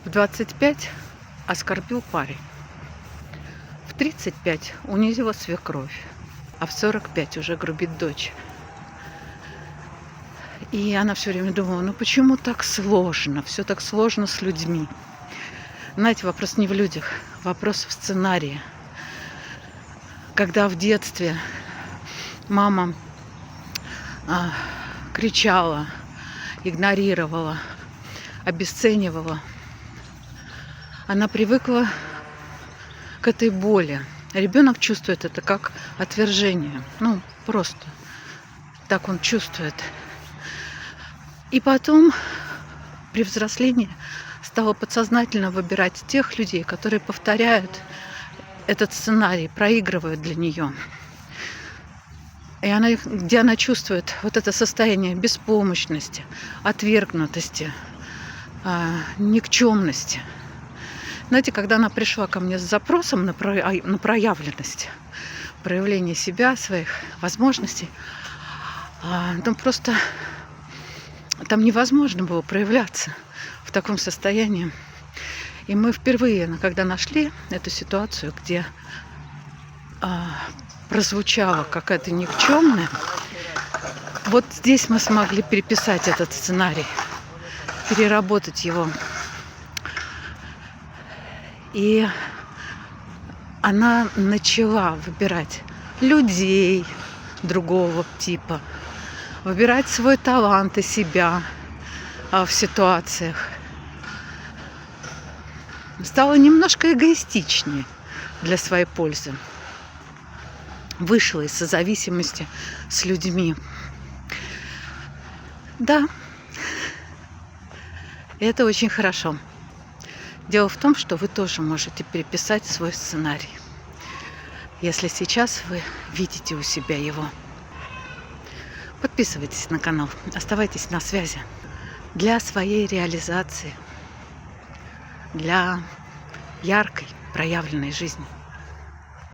В 25 оскорбил парень. В 35 унизила свекровь. А в 45 уже грубит дочь. И она все время думала, ну почему так сложно? Все так сложно с людьми. Знаете, вопрос не в людях, вопрос в сценарии. Когда в детстве мама кричала, игнорировала, обесценивала, она привыкла к этой боли. Ребенок чувствует это как отвержение. Ну, просто так он чувствует. И потом, при взрослении, стала подсознательно выбирать тех людей, которые повторяют этот сценарий, проигрывают для нее. И где она чувствует вот это состояние беспомощности, отвергнутости, никчемности. Знаете, когда она пришла ко мне с запросом на проявленность, проявление себя, своих возможностей, просто там невозможно было проявляться в таком состоянии. И мы впервые, когда нашли эту ситуацию, где прозвучала какая-то никчемная, вот здесь мы смогли переписать этот сценарий, переработать его. И она начала выбирать людей другого типа, выбирать свой талант и себя в ситуациях. Стала немножко эгоистичнее для своей пользы. Вышла из созависимости с людьми. Да, это очень хорошо. Дело в том, что вы тоже можете переписать свой сценарий, если сейчас вы видите у себя его. Подписывайтесь на канал, оставайтесь на связи для своей реализации, для яркой, проявленной жизни.